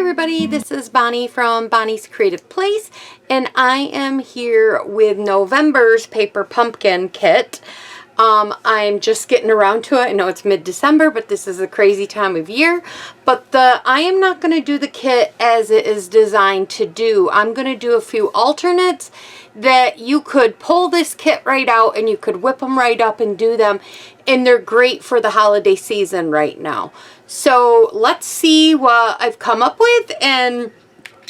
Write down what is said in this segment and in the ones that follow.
everybody, this is Bonnie from Bonnie's Creative Place, and I am here with November's Paper Pumpkin Kit. I'm just getting around to it. I know it's mid-December, but this is a crazy time of year. But I am not going to do the kit as it is designed to do. I'm going to do a few alternates that you could pull this kit right out and you could whip them right up and do them. And they're great for the holiday season right now. So let's see what I've come up with and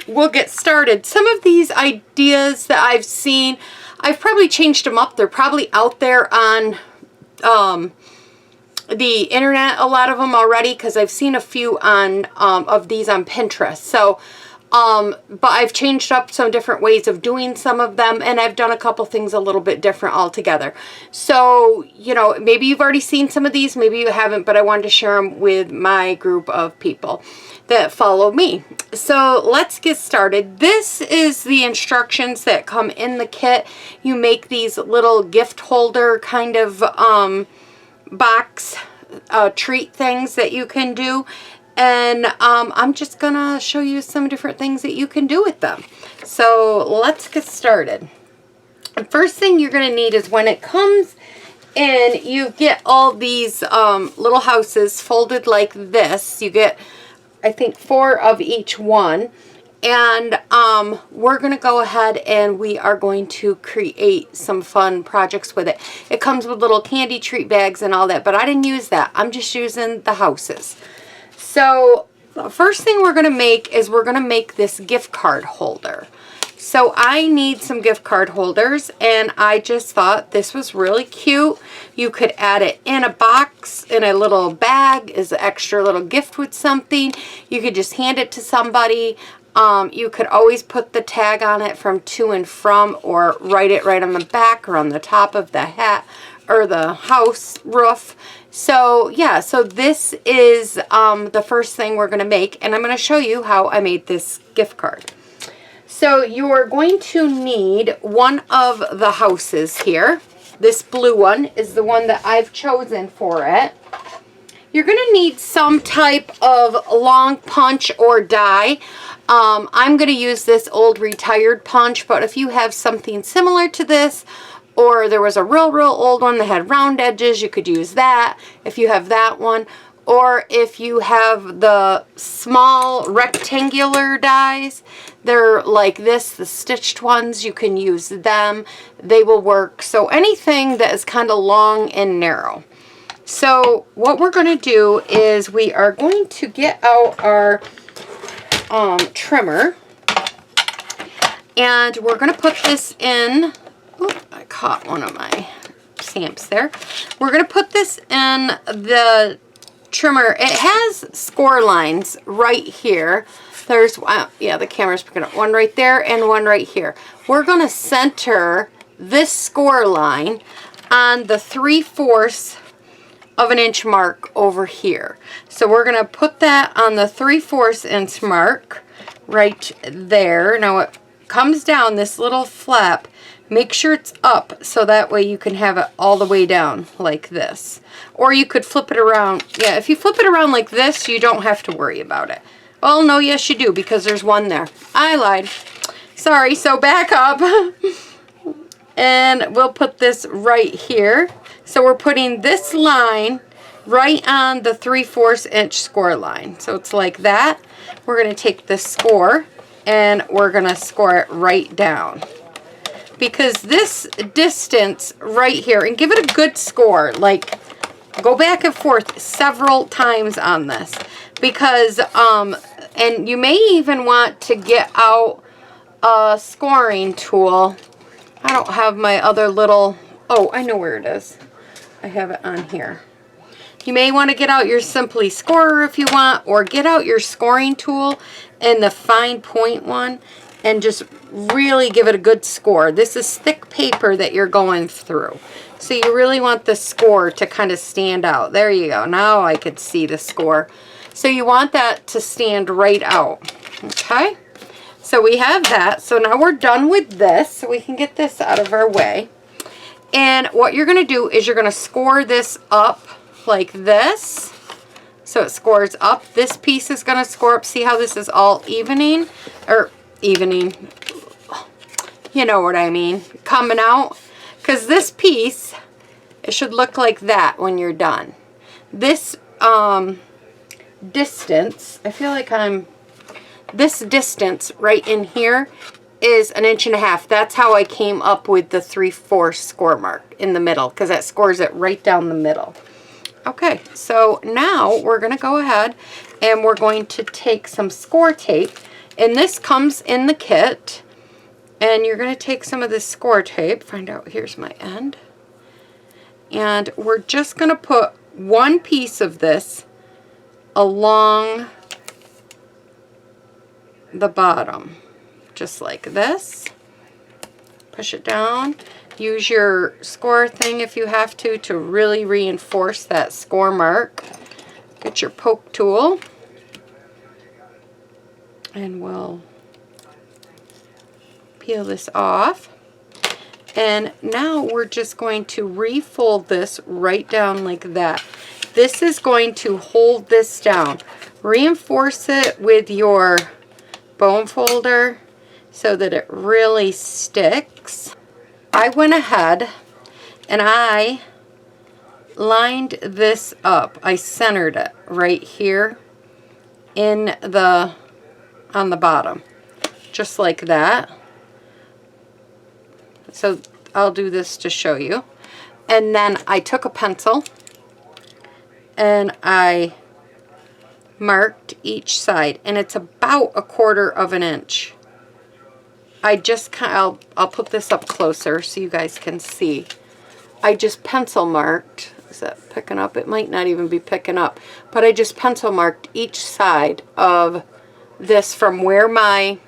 we'll get started. Some of these ideas that I've seen, I've probably changed them up. They're probably out there on the internet, a lot of them already, because I've seen a few on of these on Pinterest. So but I've changed up some different ways of doing some of them, and I've done a couple things a little bit different altogether. So, you know, maybe you've already seen some of these, maybe you haven't, but I wanted to share them with my group of people that follow me. So let's get started. This is the instructions that come in the kit. You make these little gift holder kind of box treat things that you can do. And I'm just gonna show you some different things that you can do with them. So let's get started. The first thing you're gonna need is when it comes in, you get all these little houses folded like this. You get, I think, 4 of each one. And we're gonna go ahead and we are going to create some fun projects with it. It comes with little candy treat bags and all that, but I didn't use that. I'm just using the houses. So the first thing we're going to make is we're going to make this gift card holder. So I need some gift card holders, and I just thought this was really cute. You could add it in a box, in a little bag as an extra little gift with something. You could just hand it to somebody. You could always put the tag on it from to and from, or write it right on the back or on the top of the hat or the house roof. So yeah, so this is the first thing we're going to make, and I'm going to show you how I made this gift card. So you are going to need one of the houses here. This blue one is the one that I've chosen for it. You're going to need some type of long punch or die. I'm going to use this old retired punch, but if you have something similar to this, or there was a real old one that had round edges, you could use that if you have that one. Or if you have the small rectangular dies, they're like this, the stitched ones, you can use them. They will work. So anything that is kind of long and narrow. So what we're going to do is we are going to get out our trimmer, and we're going to put this in. Oop, I caught one of my stamps there. We're going to put this in the trimmer. It has score lines right here. There's, yeah, the camera's picking up one right there and one right here. We're going to center this score line on the 3/4 of an inch mark over here. So we're going to put that on the 3/4 inch mark right there. Now it comes down this little flap. Make sure it's up so that way you can have it all the way down like this. Or you could flip it around. Yeah, if you flip it around like this, you don't have to worry about it. Well, no, yes you do, because there's one there. I lied. Sorry, so back up. And we'll put this right here. So we're putting this line right on the 3/4 inch score line. So it's like that. We're going to take this score and we're going to score it right down. Because this distance right here, and give it a good score, like go back and forth several times on this, because and you may even want to get out a scoring tool. I don't have my other little, oh, I know where it is. I have it on here. You may want to get out your Simply Scorer if you want, or get out your scoring tool and the fine point one, and just really give it a good score. This is thick paper that you're going through. So you really want the score to kind of stand out. There you go. Now I could see the score. So you want that to stand right out. Okay? So we have that. So now we're done with this. So we can get this out of our way. And what you're going to do is you're going to score this up like this. so it scores up. This piece is going to score up. See how this is all evening? Or evening. You know what I mean. Coming out. Because this piece, it should look like that when you're done. This distance, I feel like this distance right in here is 1.5 inches. That's how I came up with the 3/4 score mark in the middle, because that scores it right down the middle. Okay, so now we're going to go ahead and we're going to take some score tape, and this comes in the kit, and you're going to take some of this score tape, find out, here's my end, and we're just going to put one piece of this along the bottom, just like this. Push it down. Use your score thing if you have to really reinforce that score mark. Get your poke tool, and we'll peel this off. And now we're just going to refold this right down like that. This is going to hold this down. Reinforce it with your bone folder so that it really sticks. I went ahead and I lined this up. I centered it right here on the bottom, just like that. So I'll do this to show you. And then I took a pencil and I marked each side, and it's about 1/4 inch. I'll put this up closer so you guys can see. I just pencil marked, is that picking up? It might not even be picking up, but I just pencil marked each side of this from where my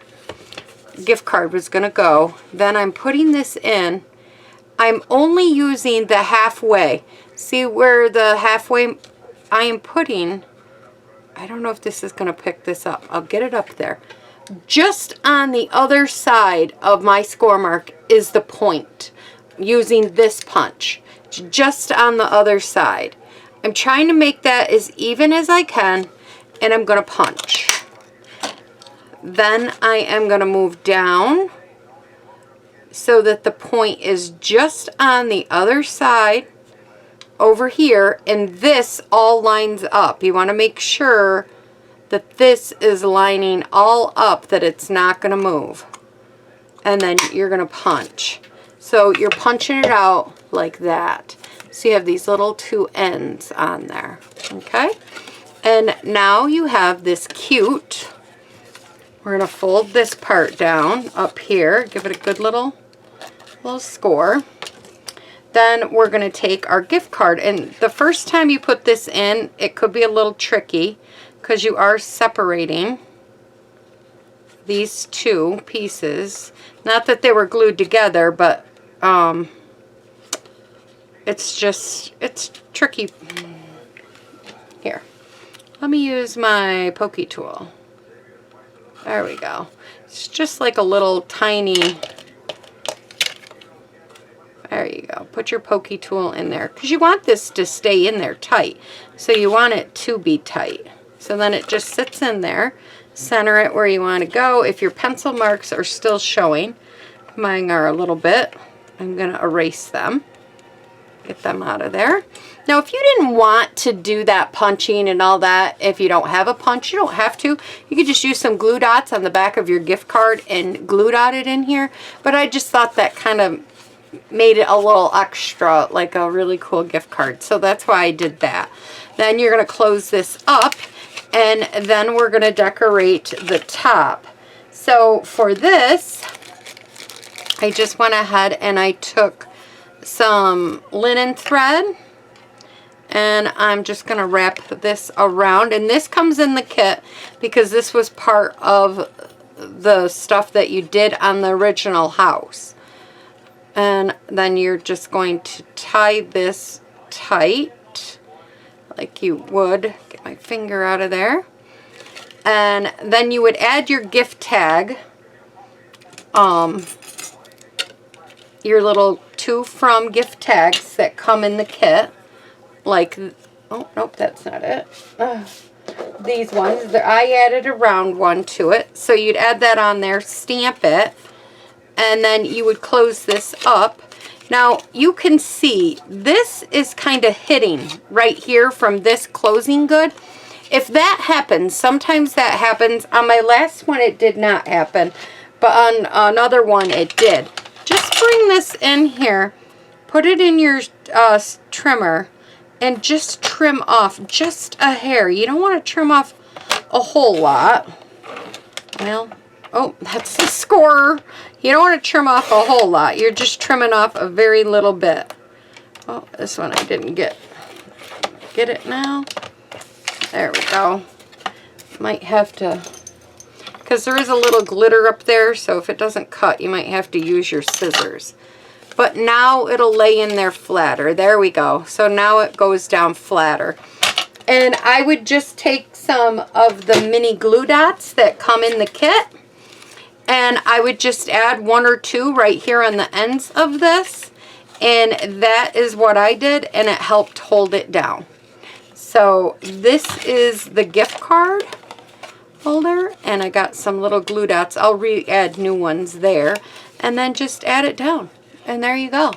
gift card was going to go. Then I'm putting this in. I'm only using the halfway. See where the halfway I am putting, I don't know if this is going to pick this up. I'll get it up there. Just on the other side of my score mark is the point, using this punch. Just on the other side. I'm trying to make that as even as I can, and I'm going to punch. Then I am going to move down so that the point is just on the other side over here, and this all lines up. You want to make sure that this is lining all up, that it's not going to move. And then you're going to punch. So you're punching it out like that. So you have these little two ends on there. Okay? And now you have this cute, we're going to fold this part down up here, give it a good little score. Then we're going to take our gift card, and the first time you put this in, it could be a little tricky because you are separating these two pieces. Not that they were glued together, but it's tricky. Here, let me use my pokey tool. There we go. It's just like a little tiny, there you go. Put your pokey tool in there because you want this to stay in there tight. So you want it to be tight. So then it just sits in there. Center it where you want to go. If your pencil marks are still showing, mine are a little bit, I'm going to erase them. Get them out of there. Now, if you didn't want to do that punching and all that, if you don't have a punch, you don't have to. You could just use some glue dots on the back of your gift card and glue dot it in here. But I just thought that kind of made it a little extra, like a really cool gift card. So that's why I did that. Then you're going to close this up, and then we're going to decorate the top. So for this, I just went ahead and I took some linen thread, and I'm just going to wrap this around. And this comes in the kit because this was part of the stuff that you did on the original house. And then you're just going to tie this tight like you would. Get my finger out of there. And then you would add your gift tag, your little to from gift tags that come in the kit, like Oh, nope, that's not it. These ones, I added a round one to it. So you'd add that on there, stamp it, and then you would close this up. Now, you can see this is kind of hitting right here from this closing good. If that happens, sometimes that happens. On my last one, it did not happen, but on another one, it did. Just bring this in here, put it in your trimmer, and just trim off just a hair. You don't want to trim off a whole lot. Well, oh, that's the scorer. You don't want to trim off a whole lot. You're just trimming off a very little bit. Oh, this one I didn't get. Get it now? There we go. Might have to, because there is a little glitter up there, so if it doesn't cut, you might have to use your scissors. But now it'll lay in there flatter. There we go. So now it goes down flatter. And I would just take some of the mini glue dots that come in the kit, and I would just add 1 or 2 right here on the ends of this. And that is what I did, and it helped hold it down. So this is the gift card holder, and I got some little glue dots. I'll re-add new ones there, and then just add it down. And there you go.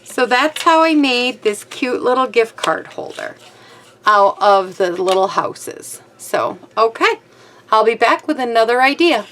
So that's how I made this cute little gift card holder out of the little houses. So, okay. I'll be back with another idea.